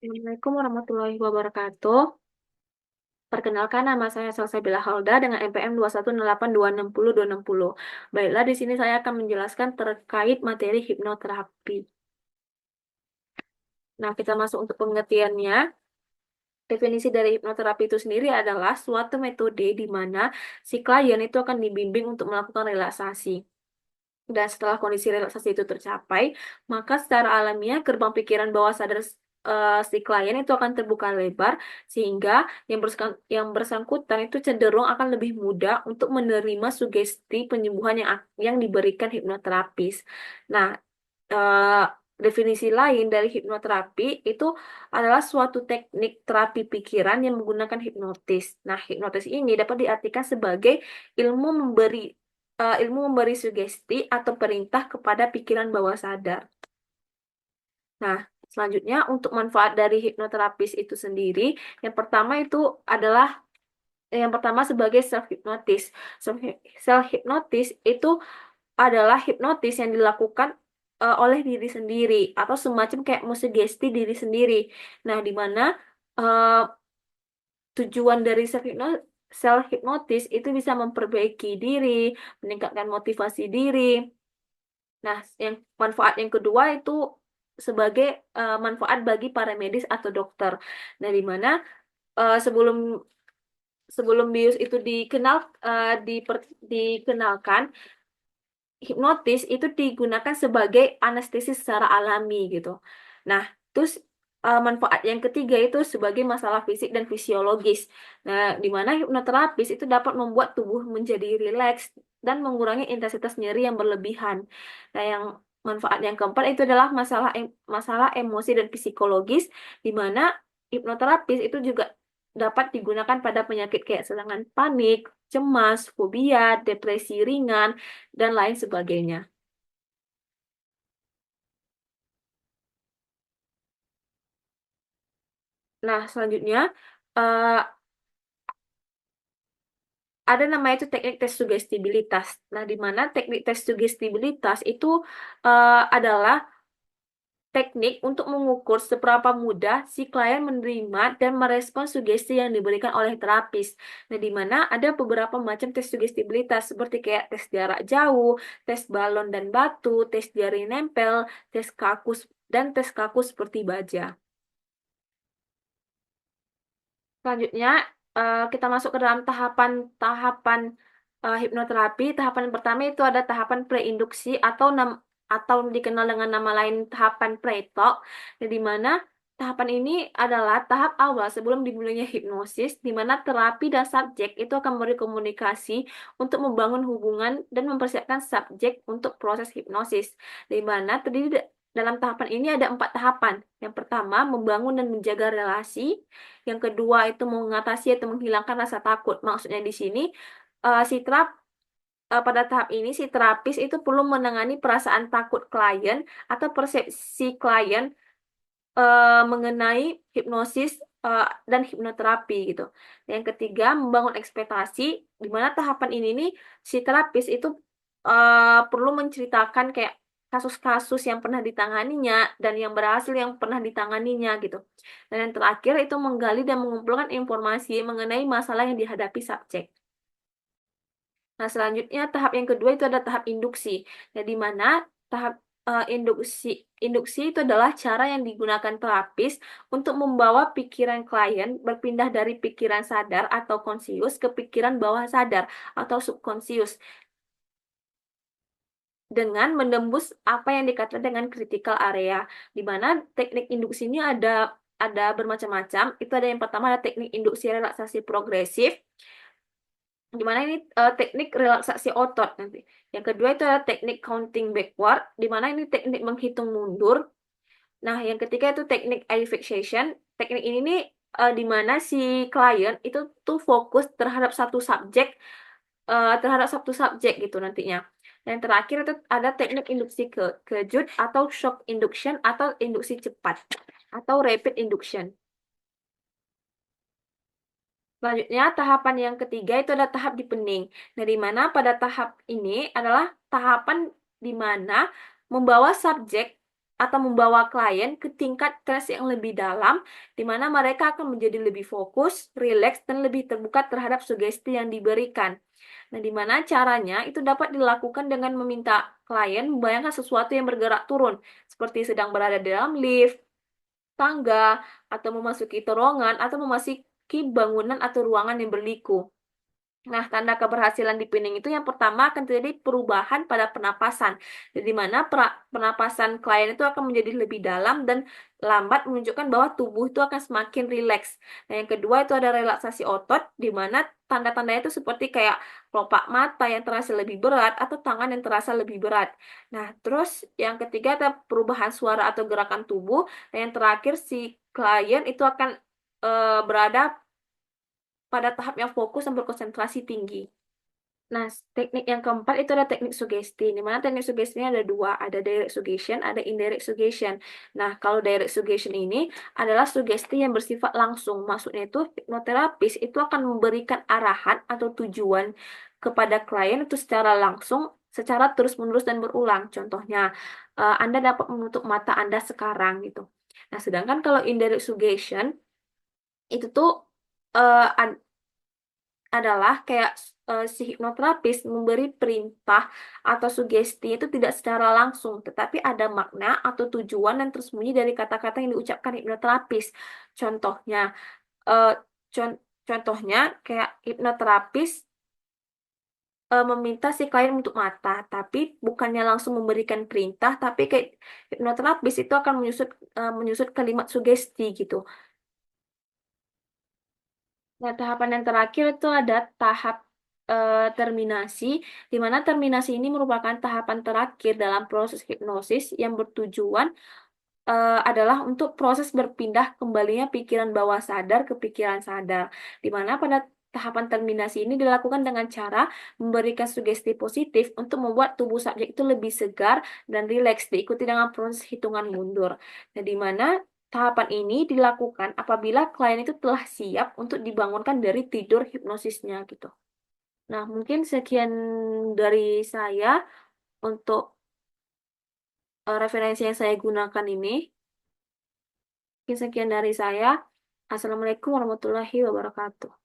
Assalamualaikum warahmatullahi wabarakatuh. Perkenalkan nama saya Salsabila Halda dengan NPM 2108260. Baiklah, di sini saya akan menjelaskan terkait materi hipnoterapi. Nah, kita masuk untuk pengertiannya. Definisi dari hipnoterapi itu sendiri adalah suatu metode di mana si klien itu akan dibimbing untuk melakukan relaksasi. Dan setelah kondisi relaksasi itu tercapai, maka secara alamiah gerbang pikiran bawah sadar si klien itu akan terbuka lebar sehingga yang bersangkutan itu cenderung akan lebih mudah untuk menerima sugesti penyembuhan yang diberikan hipnoterapis. Nah, eh, definisi lain dari hipnoterapi itu adalah suatu teknik terapi pikiran yang menggunakan hipnotis. Nah, hipnotis ini dapat diartikan sebagai ilmu memberi ilmu memberi sugesti atau perintah kepada pikiran bawah sadar. Nah, selanjutnya untuk manfaat dari hipnoterapis itu sendiri, yang pertama itu adalah yang pertama sebagai self hypnotis. Self hypnotis itu adalah hipnotis yang dilakukan oleh diri sendiri atau semacam kayak sugesti diri sendiri. Nah, di mana eh, tujuan dari self hypnotis itu bisa memperbaiki diri, meningkatkan motivasi diri. Nah, yang manfaat yang kedua itu sebagai manfaat bagi para medis atau dokter. Nah, di mana sebelum sebelum bius itu dikenalkan, hipnotis itu digunakan sebagai anestesi secara alami gitu. Nah, terus manfaat yang ketiga itu sebagai masalah fisik dan fisiologis. Nah, di mana hipnoterapis itu dapat membuat tubuh menjadi rileks dan mengurangi intensitas nyeri yang berlebihan. Nah, yang manfaat yang keempat itu adalah masalah emosi dan psikologis, di mana hipnoterapis itu juga dapat digunakan pada penyakit kayak serangan panik, cemas, fobia, depresi ringan, dan lain sebagainya. Nah, selanjutnya eh, ada namanya itu teknik tes sugestibilitas. Nah, di mana teknik tes sugestibilitas itu adalah teknik untuk mengukur seberapa mudah si klien menerima dan merespons sugesti yang diberikan oleh terapis. Nah, di mana ada beberapa macam tes sugestibilitas seperti kayak tes jarak jauh, tes balon dan batu, tes jari nempel, dan tes kaku seperti baja. Selanjutnya, kita masuk ke dalam tahapan hipnoterapi. Tahapan pertama itu ada tahapan preinduksi atau dikenal dengan nama lain tahapan pre-talk, di mana tahapan ini adalah tahap awal sebelum dimulainya hipnosis, di mana terapi dan subjek itu akan berkomunikasi untuk membangun hubungan dan mempersiapkan subjek untuk proses hipnosis, di mana dalam tahapan ini ada 4 tahapan. Yang pertama, membangun dan menjaga relasi. Yang kedua itu mengatasi atau menghilangkan rasa takut. Maksudnya di sini eh, si terap pada tahap ini si terapis itu perlu menangani perasaan takut klien atau persepsi klien mengenai hipnosis dan hipnoterapi gitu. Yang ketiga, membangun ekspektasi, di mana tahapan ini nih si terapis itu perlu menceritakan kayak kasus-kasus yang pernah ditanganinya dan yang berhasil yang pernah ditanganinya gitu. Dan yang terakhir itu menggali dan mengumpulkan informasi mengenai masalah yang dihadapi subjek. Nah, selanjutnya tahap yang kedua itu ada tahap induksi. Nah, di mana tahap induksi induksi itu adalah cara yang digunakan terapis untuk membawa pikiran klien berpindah dari pikiran sadar atau konsius ke pikiran bawah sadar atau subkonsius dengan menembus apa yang dikatakan dengan critical area. Di mana teknik induksi ini ada bermacam-macam. Itu ada yang pertama ada teknik induksi relaksasi progresif, di mana ini teknik relaksasi otot nanti. Yang kedua itu adalah teknik counting backward, di mana ini teknik menghitung mundur. Nah, yang ketiga itu teknik eye fixation. Teknik ini nih di mana si klien itu tuh fokus terhadap satu subjek gitu nantinya. Dan terakhir itu ada teknik induksi kejut atau shock induction atau induksi cepat atau rapid induction. Selanjutnya, tahapan yang ketiga itu ada tahap deepening. Nah, di mana pada tahap ini adalah tahapan di mana membawa subjek atau membawa klien ke tingkat stres yang lebih dalam, di mana mereka akan menjadi lebih fokus, rileks, dan lebih terbuka terhadap sugesti yang diberikan. Nah, di mana caranya itu dapat dilakukan dengan meminta klien membayangkan sesuatu yang bergerak turun, seperti sedang berada di dalam lift, tangga, atau memasuki terowongan, atau memasuki bangunan atau ruangan yang berliku. Nah, tanda keberhasilan di pinning itu yang pertama akan terjadi perubahan pada penapasan. Jadi, mana penapasan klien itu akan menjadi lebih dalam dan lambat menunjukkan bahwa tubuh itu akan semakin rileks. Nah, yang kedua itu ada relaksasi otot, di mana tanda-tandanya itu seperti kayak kelopak mata yang terasa lebih berat atau tangan yang terasa lebih berat. Nah, terus yang ketiga ada perubahan suara atau gerakan tubuh. Dan yang terakhir si klien itu akan berada pada tahap yang fokus dan berkonsentrasi tinggi. Nah, teknik yang keempat itu ada teknik sugesti. Di mana teknik sugestinya ada dua, ada direct suggestion, ada indirect suggestion. Nah, kalau direct suggestion ini adalah sugesti yang bersifat langsung. Maksudnya itu hipnoterapis itu akan memberikan arahan atau tujuan kepada klien itu secara langsung, secara terus-menerus dan berulang. Contohnya, Anda dapat menutup mata Anda sekarang gitu. Nah, sedangkan kalau indirect suggestion itu tuh eh, adalah kayak si hipnoterapis memberi perintah atau sugesti itu tidak secara langsung, tetapi ada makna atau tujuan yang tersembunyi dari kata-kata yang diucapkan hipnoterapis. Contohnya, eh, con- contohnya kayak hipnoterapis meminta si klien untuk mata, tapi bukannya langsung memberikan perintah, tapi kayak hipnoterapis itu akan menyusut kalimat sugesti gitu. Nah, tahapan yang terakhir itu ada tahap terminasi, di mana terminasi ini merupakan tahapan terakhir dalam proses hipnosis yang bertujuan adalah untuk proses berpindah kembalinya pikiran bawah sadar ke pikiran sadar, di mana pada tahapan terminasi ini dilakukan dengan cara memberikan sugesti positif untuk membuat tubuh subjek itu lebih segar dan rileks, diikuti dengan proses hitungan mundur. Nah, di mana tahapan ini dilakukan apabila klien itu telah siap untuk dibangunkan dari tidur hipnosisnya gitu. Nah, mungkin sekian dari saya untuk referensi yang saya gunakan ini. Mungkin sekian dari saya. Assalamualaikum warahmatullahi wabarakatuh.